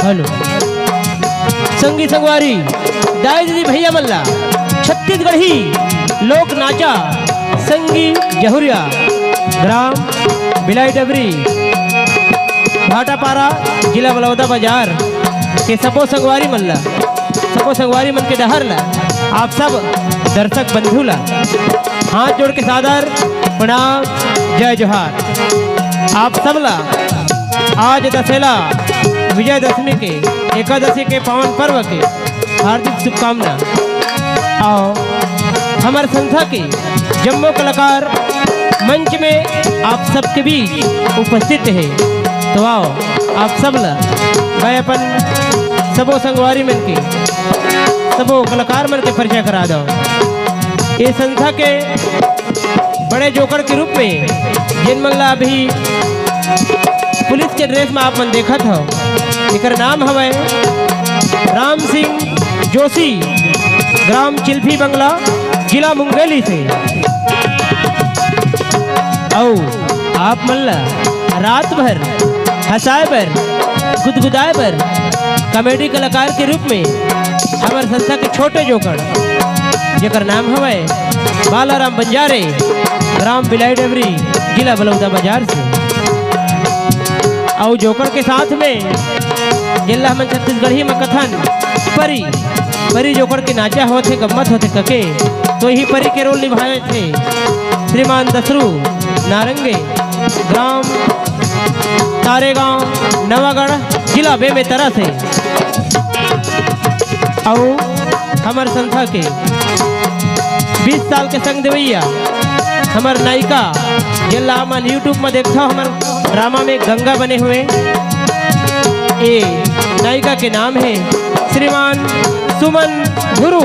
Hello संगी संगवारी दाई दीदी भैया मल्ला छत्तीसगढ़ी लोक नाचा संगी जहुरिया ग्राम बिलाई डबरी भाटापारा जिला बलौदा बाजार के सबो संगवारी मल्ला सबो संगवारी मन के डहर ला आप सब दर्शक बंधु ला हाथ जोड़ के सादर प्रणाम जय जोहार। आप सब ला आज दशहरा विजयदशमी के एकादशी के पावन पर्व के हार्दिक शुभकामना। और हमारे संस्था के जम्मो कलाकार मंच में आप सबके बीच उपस्थित है, तो आओ आप सब ला मैं अपन सबो संगवारी मन के सबो कलाकार मन के परिचय करा दो। ये संस्था के बड़े जोकर के रूप में जिन मन ला अभी पुलिस के ड्रेस में आप मन देखत हो, एकर नाम हवे राम सिंह जोशी ग्राम चिल्फी बंगला जिला मुंगेली से। आओ आप मन ला रात भर हंसाए बर गुदगुदाए बर कॉमेडी कलाकार के रूप में हमारे संस्था के छोटे जोकर जेकर नाम हवे बालाराम बंजारे ग्राम बिलाई डबरी जिला बलौदा बाजार से। और जोकर के साथ में जिला मन छत्तीसगढ़ी में कथन परी परी जोकर के नाचा होते गम्मत होते कके, तो ही परी के रोल निभाए थे श्रीमान दसरू नारंगे ग्राम तारेगांव नवागढ़ जिला बेमेतरा से। और हमारे संस्था के 20 साल के संग देवैया हमार नायिका जिला मन यूट्यूब में देखता हमार ड्रामा में गंगा बने हुए, ये नायिका के नाम है श्रीमान सुमन गुरु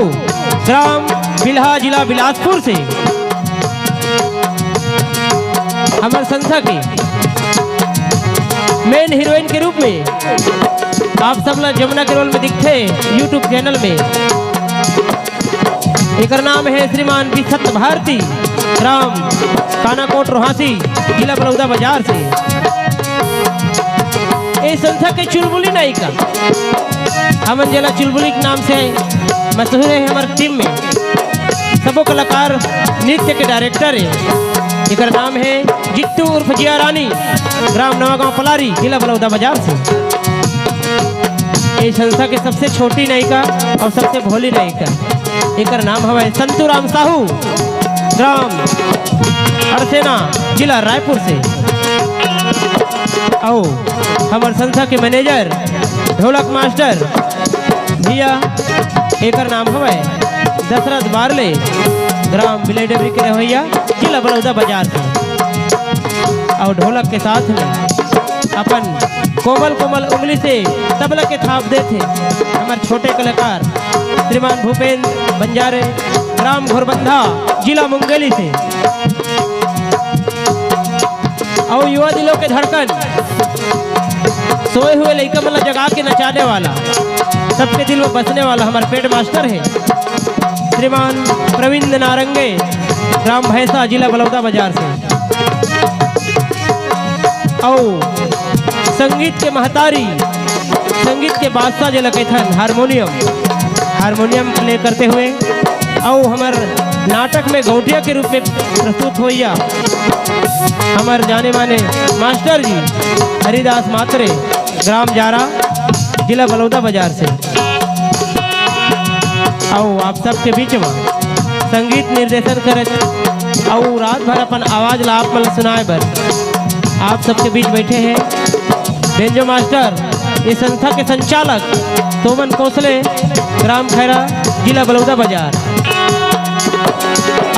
ग्राम बिल्हा जिला बिलासपुर से। हमारे संस्था के मेन हीरोइन के रूप में आप सब लोग जमुना के रोल में दिखते यूट्यूब चैनल में, एकर नाम है श्रीमान विसत भारती ग्राम कानाकोट रोहासी जिला बलौदा बाजार से। ये संस्था के चुलबुली नायिका हमन जिला चुलबुली के नाम से मशहूर है। हमारे टीम में सबो कलाकार नृत्य के डायरेक्टर है, एकर नाम है जिट्टू उर्फ जिया रानी ग्राम नवागांव पलारी जिला बलौदा बाजार से। ये संस्था के सबसे छोटी नायिका और सबसे भोली नायिका एकर नाम हवे संतू राम साहू ग्राम अड़सेना जिला रायपुर से। आओ हमारे संस्था के मैनेजर ढोलक मास्टर भैया एकर नाम हवे दशरथ बारले ग्राम बिलाई डबरी के रवैया जिला बलौदा बाजार से। और ढोलक के साथ में अपन कोमल कोमल उंगली से तबला के थाप देते हमारे छोटे कलाकार श्रीमान भूपेंद्र बंजारे ग्राम घोरबंधा जिला मुंगेली से। और युवा दिलों के धड़कन सोए हुए लड़का मतलब जगा के नचाने वाला सबके दिल में बसने वाला हमारे पेट मास्टर है श्रीमान प्रवीण नारंगे ग्राम भैंसा जिला बलौदा बाजार से। और संगीत के महतारी संगीत के बादशाह जिला कैथन हारमोनियम प्ले करते हुए और हमारे नाटक में गौटिया के रूप में प्रस्तुत होइया हमारे जाने माने मास्टर जी हरिदास मात्रे ग्राम जारा जिला बलौदा बाजार से। और आप सबके बीच में संगीत निर्देशन करे और रात भर अपन आवाज ला आप मतलब सुनाए बर आप सबके बीच बैठे हैं बेंजो मास्टर ये संस्था के संचालक तोमन कौशले ग्राम खैरा जिला बलौदा बाजार।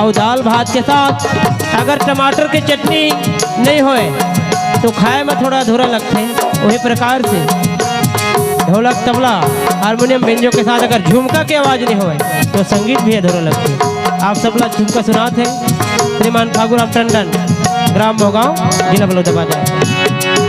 और दाल भात के साथ अगर टमाटर की चटनी नहीं होए तो खाए में थोड़ा अधूरा लगते हैं। वही प्रकार से ढोलक तबला हारमोनियम बेंजो के साथ अगर झुमका की आवाज़ नहीं होए तो संगीत भी अधूरा लगते हैं। आप सब लोग झुमका सुनाते हैं श्रीमान फागुराम टंडन ग्राम मोगांव जिला बलौदा बाजार।